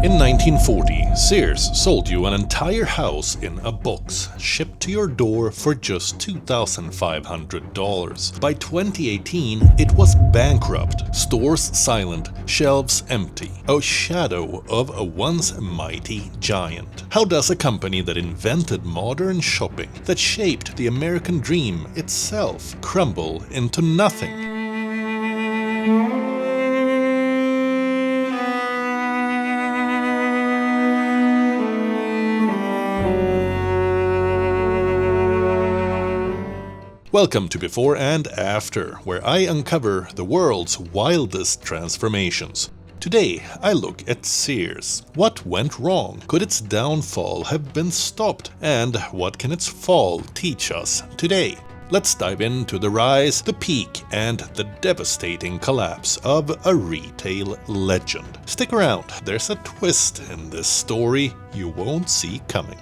In 1940, Sears sold you an entire house in a box, shipped to your door for just $2,500. By 2018, it was bankrupt, stores silent, shelves empty, a shadow of a once mighty giant. How does a company that invented modern shopping, that shaped the American dream itself, crumble into nothing? Welcome to Before and After, where I uncover the world's wildest transformations. Today, I look at Sears. What went wrong? Could its downfall have been stopped? And what can its fall teach us today? Let's dive into the rise, the peak, and the devastating collapse of a retail legend. Stick around, there's a twist in this story you won't see coming.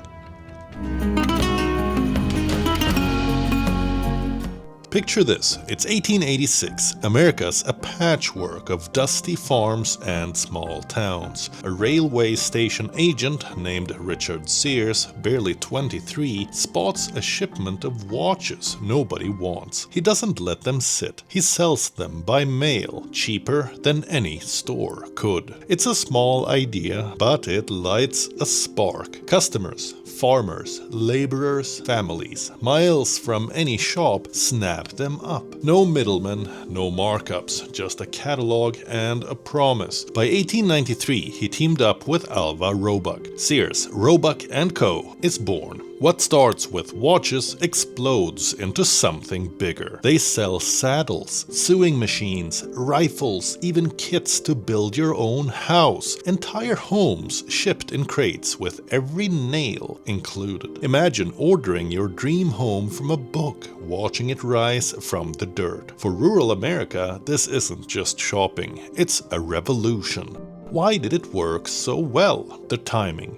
Picture this, it's 1886. America's a patchwork of dusty farms and small towns. A railway station agent named Richard Sears, barely 23, spots a shipment of watches nobody wants. He doesn't let them sit. He sells them by mail, cheaper than any store could. It's a small idea, but it lights a spark. Customers, farmers, laborers, families, miles from any shop, snap them up. No middlemen, no markups, just a catalog and a promise. By 1893, he teamed up with Alva Roebuck. Sears, Roebuck & Co. is born. What starts with watches explodes into something bigger. They sell saddles, sewing machines, rifles, even kits to build your own house. Entire homes shipped in crates with every nail included. Imagine ordering your dream home from a book, watching it rise from the dirt. For rural America, this isn't just shopping, it's a revolution. Why did it work so well? The timing.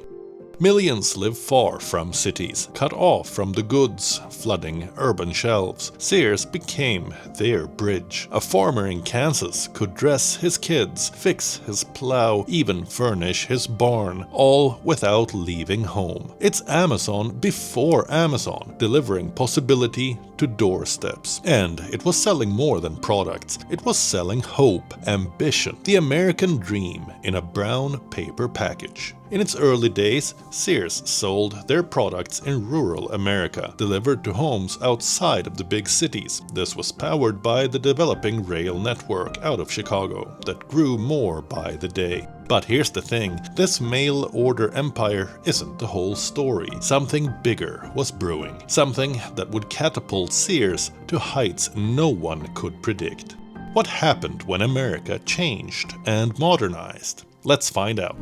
Millions live far from cities, cut off from the goods, flooding urban shelves. Sears became their bridge. A farmer in Kansas could dress his kids, fix his plow, even furnish his barn, all without leaving home. It's Amazon before Amazon, delivering possibility to doorsteps. And it was selling more than products. It was selling hope, ambition, the American dream in a brown paper package. In its early days, Sears sold their products in rural America, delivered to homes outside of the big cities. This was powered by the developing rail network out of Chicago that grew more by the day. But here's the thing, this mail order empire isn't the whole story. Something bigger was brewing, something that would catapult Sears to heights no one could predict. What happened when America changed and modernized? Let's find out.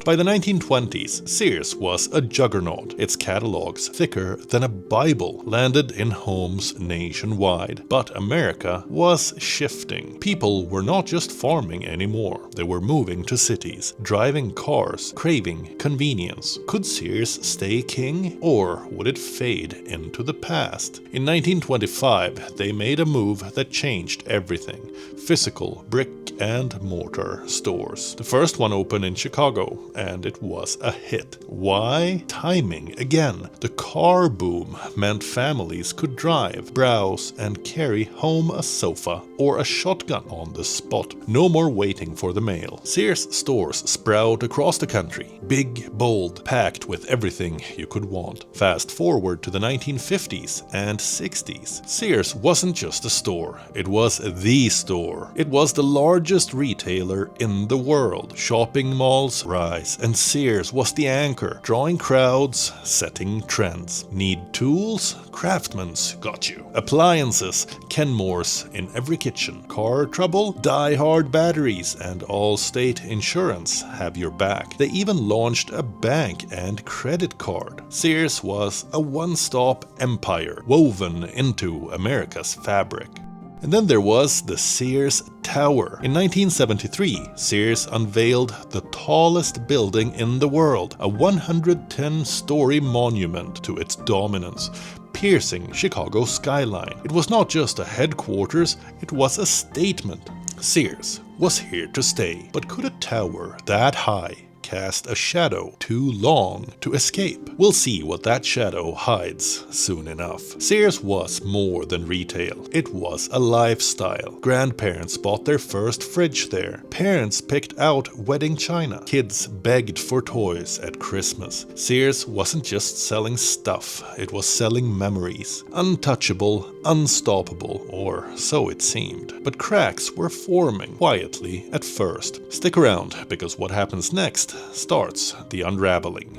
By the 1920s, Sears was a juggernaut. Its catalogs, thicker than a Bible, landed in homes nationwide. But America was shifting. People were not just farming anymore. They were moving to cities, driving cars, craving convenience. Could Sears stay king, or would it fade into the past? In 1925, they made a move that changed everything. Physical brick and mortar stores. The first one opened in Chicago, and it was a hit. Why? Timing again. The car boom meant families could drive, browse, and carry home a sofa or a shotgun on the spot. No more waiting for the mail. Sears stores sprout across the country. Big, bold, packed with everything you could want. Fast forward to the 1950s and 60s. Sears wasn't just a store. It was the store. It was the largest retailer in the world. Shopping malls rise, and Sears was the anchor, drawing crowds, setting trends. Need tools? Craftsman's got you. Appliances? Kenmore's in every kitchen. Car trouble? Die-hard batteries and Allstate Insurance have your back. They even launched a bank and credit card. Sears was a one-stop empire woven into America's fabric. And then there was the Sears Tower. In 1973, Sears unveiled the tallest building in the world, a 110-story monument to its dominance, piercing Chicago's skyline. It was not just a headquarters, it was a statement. Sears was here to stay, but could a tower that high cast a shadow too long to escape? We'll see what that shadow hides soon enough. Sears was more than retail. It was a lifestyle. Grandparents bought their first fridge there. Parents picked out wedding china. Kids begged for toys at Christmas. Sears wasn't just selling stuff, it was selling memories. Untouchable, unstoppable, or so it seemed. But cracks were forming, quietly at first. Stick around, because what happens next starts the unraveling.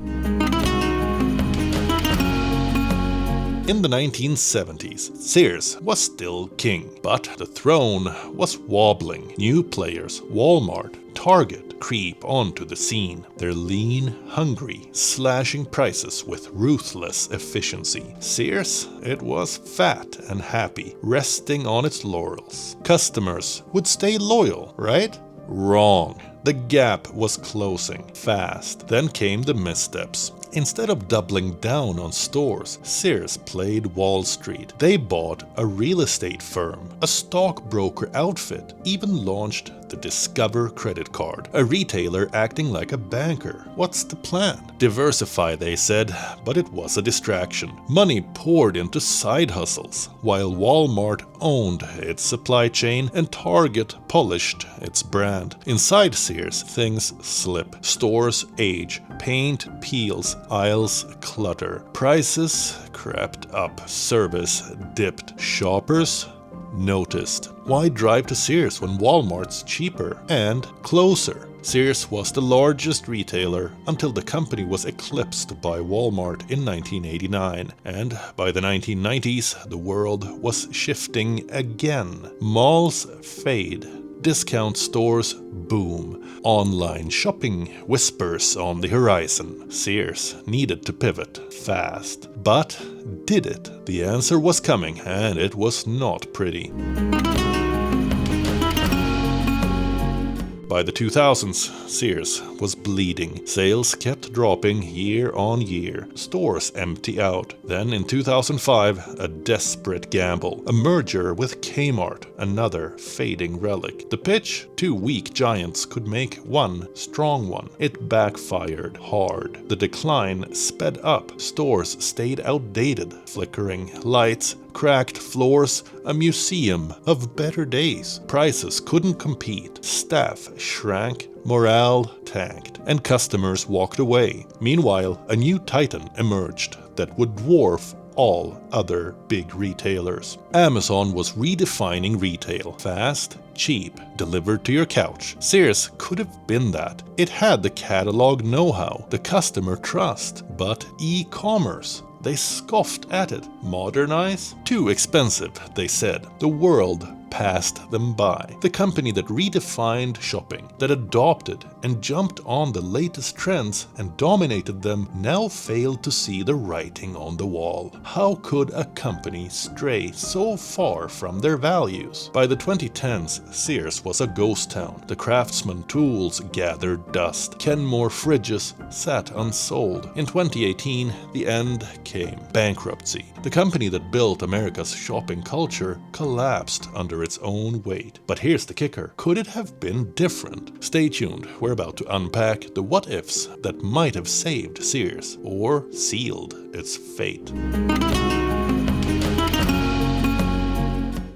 In the 1970s, Sears was still king, but the throne was wobbling. New players, Walmart, Target, creep onto the scene. They're lean, hungry, slashing prices with ruthless efficiency. Sears, it was fat and happy, resting on its laurels. Customers would stay loyal, right? Wrong. The gap was closing fast. Then came the missteps. Instead of doubling down on stores, Sears played Wall Street. They bought a real estate firm, a stockbroker outfit, even launched the Discover credit card, a retailer acting like a banker. What's the plan? Diversify, they said, but it was a distraction. Money poured into side hustles, while Walmart owned its supply chain and Target polished its brand. Inside Sears, things slip. Stores age, paint peels, aisles clutter. Prices crept up, service dipped. Shoppers noticed. Why drive to Sears when Walmart's cheaper and closer? Sears was the largest retailer until the company was eclipsed by Walmart in 1989, and by the 1990s the world was shifting again. Malls fade, discount stores boom, online shopping whispers on the horizon. Sears needed to pivot fast. But did it? The answer was coming, and it was not pretty. By the 2000s, Sears was bleeding. Sales kept dropping year on year. Stores empty out. Then in 2005, a desperate gamble. A merger with Kmart, another fading relic. The pitch? Two weak giants could make one strong one. It backfired hard. The decline sped up. Stores stayed outdated. Flickering lights, cracked floors, a museum of better days. Prices couldn't compete. Staff shrank, morale tanked, and customers walked away. Meanwhile, a new titan emerged that would dwarf all other big retailers. Amazon was redefining retail. Fast, cheap, delivered to your couch. Sears could have been that. It had the catalog know-how, the customer trust, but e-commerce, they scoffed at it. Modernize? Too expensive, they said. The world passed them by. The company that redefined shopping, that adopted and jumped on the latest trends and dominated them, now failed to see the writing on the wall. How could a company stray so far from their values? By the 2010s, Sears was a ghost town. The Craftsman tools gathered dust. Kenmore fridges sat unsold. In 2018, the end came. Bankruptcy. The company that built America's shopping culture collapsed under its own weight. But here's the kicker. Could it have been different? Stay tuned. We're about to unpack the what-ifs that might have saved Sears or sealed its fate.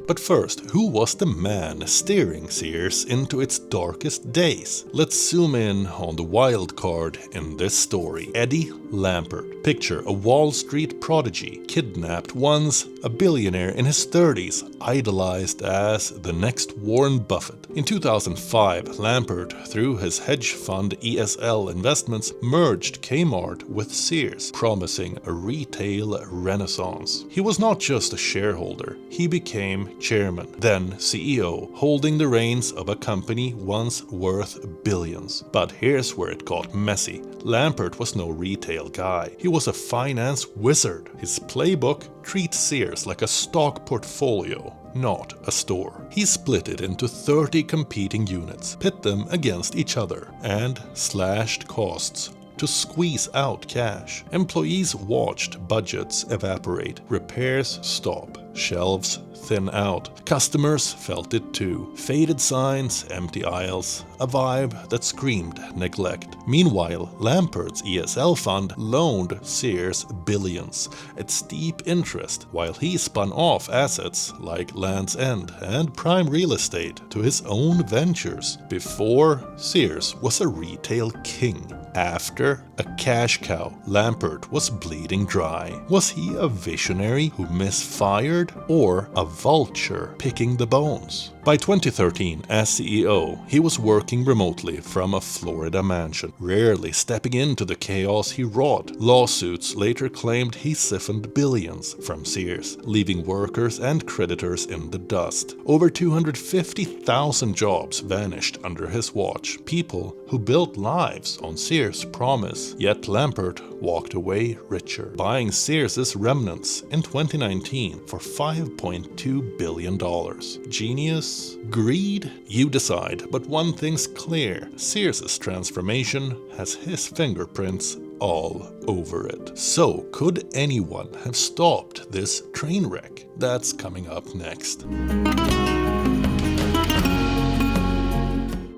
But first, who was the man steering Sears into its darkest days? Let's zoom in on the wild card in this story. Eddie Lampert. Picture a Wall Street prodigy, kidnapped once, a billionaire in his 30s, idolized as the next Warren Buffett. In 2005, Lampert, through his hedge fund ESL Investments, merged Kmart with Sears, promising a retail renaissance. He was not just a shareholder, he became chairman, then CEO, holding the reins of a company once worth billions. But here's where it got messy. Lampert was no retail guy. He was a finance wizard. His playbook: treat Sears like a stock portfolio, not a store. He split it into 30 competing units, pit them against each other, and slashed costs to squeeze out cash. Employees watched budgets evaporate, repairs stop, shelves thin out. Customers felt it too. Faded signs, empty aisles, a vibe that screamed neglect. Meanwhile, Lampert's ESL fund loaned Sears billions at steep interest, while he spun off assets like Land's End and prime real estate to his own ventures. Before, Sears was a retail king. After, a cash cow, Lampert was bleeding dry. Was he a visionary who misfired, or a vulture picking the bones? By 2013, as CEO, he was working remotely from a Florida mansion, rarely stepping into the chaos he wrought. Lawsuits later claimed he siphoned billions from Sears, leaving workers and creditors in the dust. Over 250,000 jobs vanished under his watch, people who built lives on Sears' promise. Yet Lampert walked away richer, buying Sears' remnants in 2019 for $5.2 billion. Genius? Greed? You decide, but one thing's clear: Sears' transformation has his fingerprints all over it. So, could anyone have stopped this train wreck? That's coming up next.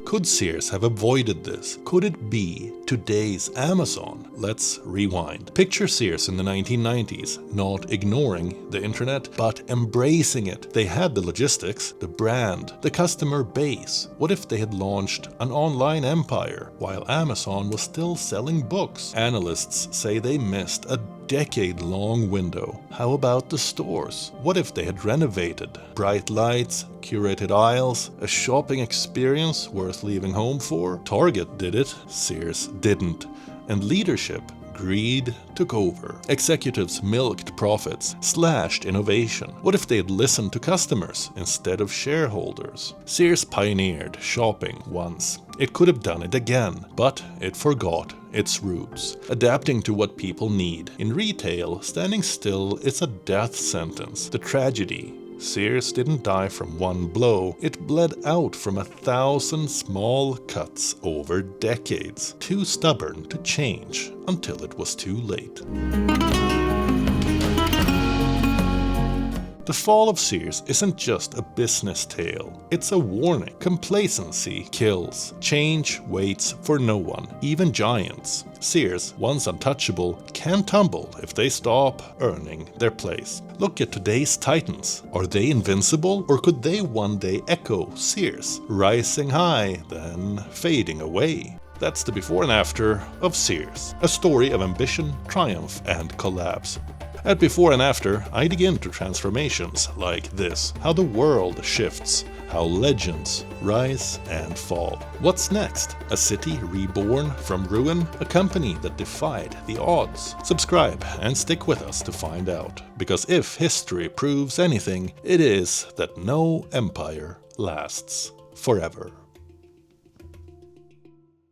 Could Sears have avoided this? Could it be today's Amazon? Let's rewind. Picture Sears in the 1990s, not ignoring the internet, but embracing it. They had the logistics, the brand, the customer base. What if they had launched an online empire while Amazon was still selling books? Analysts say they missed a decade-long window. How about the stores? What if they had renovated? Bright lights, curated aisles, a shopping experience worth leaving home for? Target did it, Sears didn't. And leadership, greed, took over. Executives milked profits, slashed innovation. What if they had listened to customers instead of shareholders? Sears pioneered shopping once. It could have done it again, but it forgot its roots, adapting to what people need. In retail, standing still is a death sentence. The tragedy: Sears didn't die from one blow, it bled out from 1,000 small cuts over decades, too stubborn to change until it was too late. The fall of Sears isn't just a business tale, it's a warning. Complacency kills. Change waits for no one, even giants. Sears, once untouchable, can tumble if they stop earning their place. Look at today's titans. Are they invincible, or could they one day echo Sears, rising high, then fading away? That's the before and after of Sears, a story of ambition, triumph, and collapse. At Before and After, I dig into transformations like this, how the world shifts, how legends rise and fall. What's next? A city reborn from ruin? A company that defied the odds? Subscribe and stick with us to find out, because if history proves anything, it is that no empire lasts forever.